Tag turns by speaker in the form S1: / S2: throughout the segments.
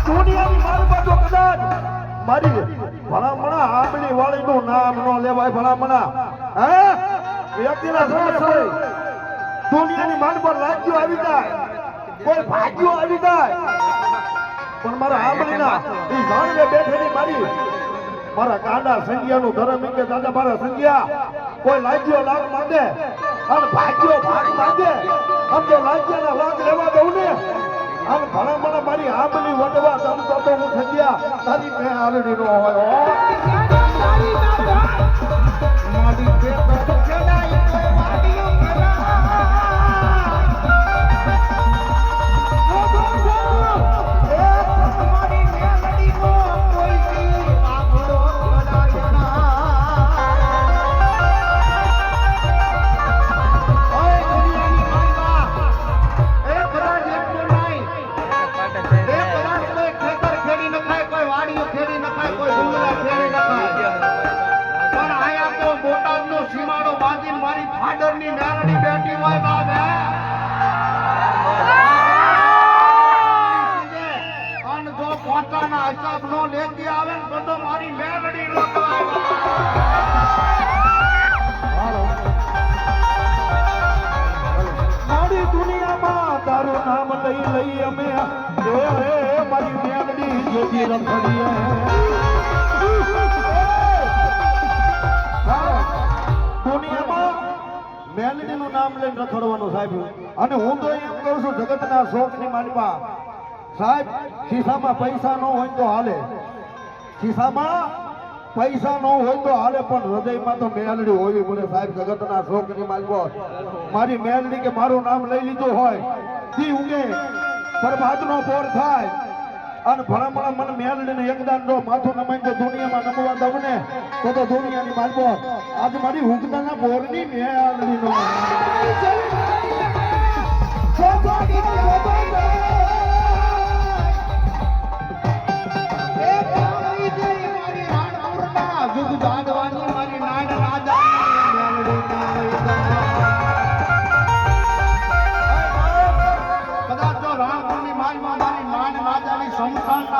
S1: દુનિયાની માલમાં તો કદાચ મારી ભલામણા આંબલી વાળીનું નામ ન લેવાય ભલામણા હે વ્યક્તિના સમય દુનિયાની માલ પર લાગ્યો આવી જાય કોઈ ભાગ્યો આવી જાય પણ મારા આંબલીના એ જાણવે બેઠેલી મારા કાંડા સંગિયાનું ધર્મ કે દાદા મારા સંગિયા કોઈ લાગ્યો લાગ માંગે અને ભાગ્યો ભાગ માંગે આમ તો લાગ્યાના લાગ લેવા દઉં ને આમ ઘણા મને મારી આંબલી વડવા તમ તો હું સંગિયા તારી મેં આલડી નો હોય મારી પેટ જડાય વાડીઓ લઈ અમે મારી મેલડી જોતી રખડીએ દુનિયામાં મેલડીનું નામ લઈને રખડવાનું સાહેબ અને હું તો એમ કહું છું જગતના શોખની માલિકા સાહેબ ખિસ્સામાં પૈસા ન હોય તો હાલે ખિસ્સામાં પૈસા ન હોય તો હાલે પણ હૃદયમાં તો મેલડી હોવી પડે સાહેબ જગતના શોખની માલિકો મારી મેલડી કે મારું નામ લઈ લીધું હોય દી ઉગે પ્રભાતનો પોર થાય અને ભલામણા મને મેલડીને એકદાન જો માથું નમાઈ તો દુનિયામાં નમવા દઉં ને તો દુનિયાની માલકો આજ મારી ઉગતાના પોરની મેલડીનો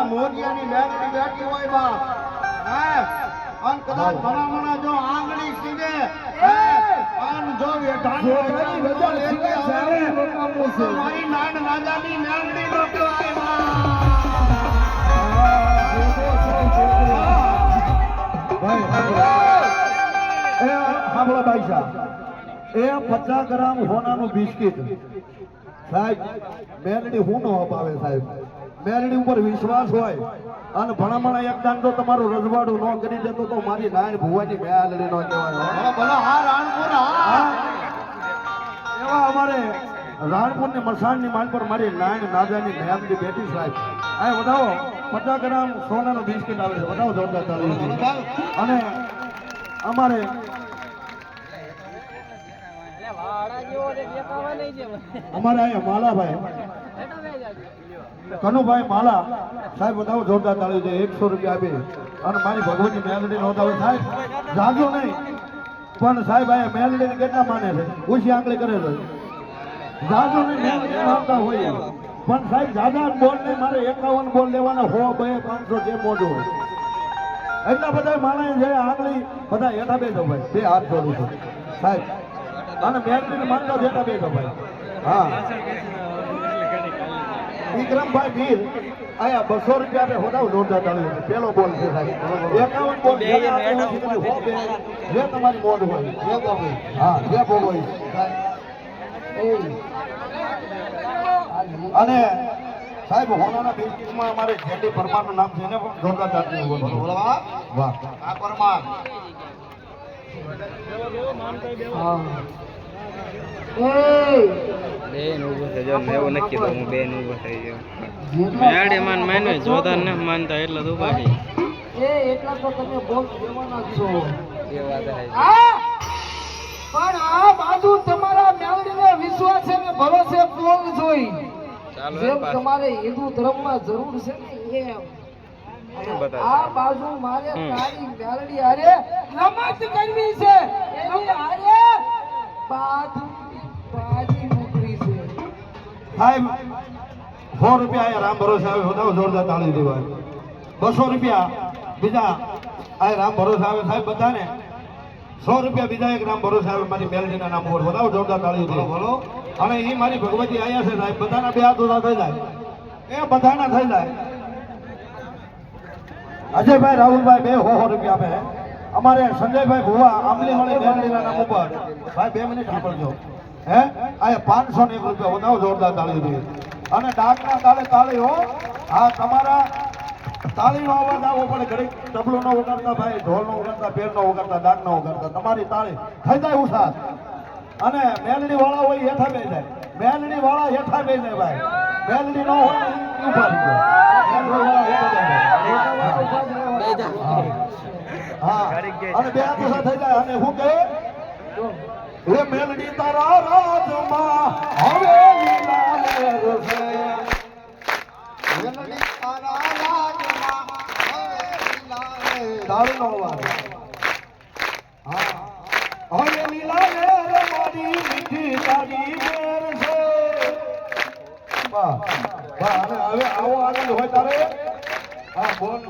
S1: મોરિયાની મેલડી બેઠી હોય બા હે અન કદાચ ભલામણા જો આંગળી સીધે હે અન જો વેઠાની રજા લેકે આવે મારી નાન રાજાની મેલડી નો કહેવાય બા ભાઈ એ સાંભળો ભાઈ સાહેબ એ 50 ગ્રામ હોનાનું બિસ્કિટ સાહેબ મેલડી હું નો અપાવે સાહેબ મેલડી ઉપર વિશ્વાસ હોય અને ભણામણા એકદાન તો તમારું રજવાડું ન કરી દેતો તો મારી નાયણ ભુવાની મેલડી નો કહેવાય ભલા હા રાણપુર હા એવા અમારે રાણપુર ની મસાણ ની માલ પર મારી નાયણ નાજાની મેલડી બેઠી સાહેબ આ વધાવો 50 ગ્રામ સોનાનું બિસ્કિટ આવે છે વધાવો જોરદાર તાળી અને અમારે અમારે અહીંયા માલાભાઈ કનુભાઈ માલા સાહેબ બતાવો જોરદાર તાળી છે 100 રૂપિયા આપી અને મારી ભગવતી મેલડી નોંધાવે સાહેબ જાજો નહીં પણ સાહેબ આ મેલડી ને કેટલા માને છે ઓછી આંકડી કરે છે જાજો નહીં મેલડી નોંધતા હોય પણ સાહેબ જાજા બોલ નહીં મારે 51 બોલ લેવાના 100 2 500 જે મોઢું હોય એટલા બધા માણે છે આંકડી બધા હેઠા બે ભાઈ બે હાથ જોડું છું સાહેબ અને મેલડી ને માનતા જેટા બે ભાઈ હા વિક્રમભાઈ ભીર આયા 200 રૂપિયા આપે હોદાવ જોરદાર તાળી પેલો બોલ છે સાહેબ 51 બોલ જે તમારી મોડ હોય જે બોલ હા જે બોલ હોય અને સાહેબ હોનાના બિસ્કિટમાં અમારે જેટી પરમારનું નામ છે ને જોરદાર તાળી બોલવા વાહ આ પરમાર હા
S2: બેન ઉભો થઈ જાવ મેં એવું નક્કી તો હું બેન ઉભો થઈ જાઉં મેડે માને જોધાર ન માનતા એટલે તો ઉભા થઈ
S3: એ એટલા તો તમે બોલ દેવાના છો
S2: એ વાત છે
S3: પણ આ બાજુ તમારા મેલડીને વિશ્વાસ છે ને ભરોસે બોલ જોઈ
S2: ચાલો
S3: જેમ તમારે હિન્દુ ધર્મમાં જરૂર છે ને એમ આ બાજુ મારે તારી મેલડી હારે રમત કરવી છે એની હારે બાજી મોકલી છે
S1: સાહેબ 100 રૂપિયા અહીંયા રામ ભરોસે આવે વધારે જોરદાર તાળી દેવાય 200 રૂપિયા બીજા આ રામ ભરોસે આવે સાહેબ બધાને 100 રૂપિયા બીજા એક રામ ભરોસે આવે મારી મેલડીના નામ ઉપર વધારે જોરદાર તાળી દે બોલો અને એ મારી ભગવતી આયા છે સાહેબ બધાના બે હાથ ઉધા થઈ જાય એ બધાના થઈ જાય અજયભાઈ રાહુલભાઈ 200 રૂપિયા આપે અમારે સંજયભાઈ ભુવા આંબલી વાળી મેલડીના નામ ઉપર ભાઈ 2 મિનિટ સાંભળજો હે આ 501 રૂપિયા વધારે જોરદાર તાળી દે અને ડાકના તાળે તાળી હો આ તમારા તાળીનો અવાજ આવો પડે ઘડીક તબલો નો વગાડતા ભાઈ ઢોલ નો વગાડતા પેર નો વગાડતા ડાક નો વગાડતા તમારી તાળી થઈ જાય ઉસાર અને મેલડી વાળા હોય હેઠા બે જાય મેલડી વાળા હેઠા બે જાય ભાઈ મેલડી નો હોય ને ઈ ઉભા થઈ જાય મેલડી વાળા હેઠા બે જાય હા અને બે હાથ ઉસા થઈ જાય અને હું કહે એ મેલડી તારા રાજમાં હવે લીલા રસે મેલડી તારા રાજમાં હવે લીલા તાળીનો અવાજ હા હવે લીલા રે મારી મીઠી તારી મેર છે વાહ વાહ અને હવે આવો આનંદ હોય તારે હા બોલ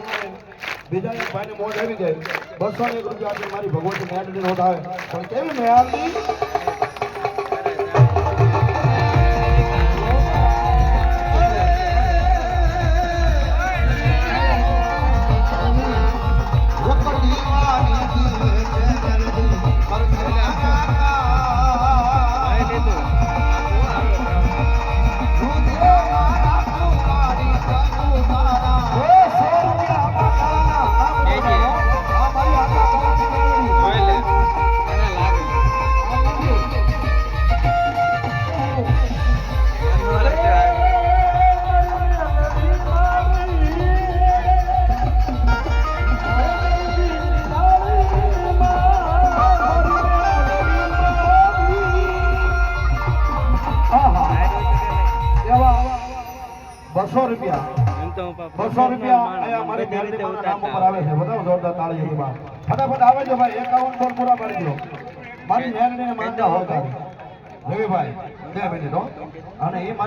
S1: બીજા એક ભાઈને મોજ આવી જાય 201 રૂપિયા આપી મારી ભગવતી મેલડી નોટ આવે પણ કેવી મેલડી મારી મેલડી નામ ઉપર આવે છે બધા જોરદાર તાળી છે ફટાફટ આવે છે ભાઈ 51 બોલ પૂરા કરી દો મારી મેલડીને માનતા હોય રવિભાઈ 2 મિનિટ હો અને એ મારી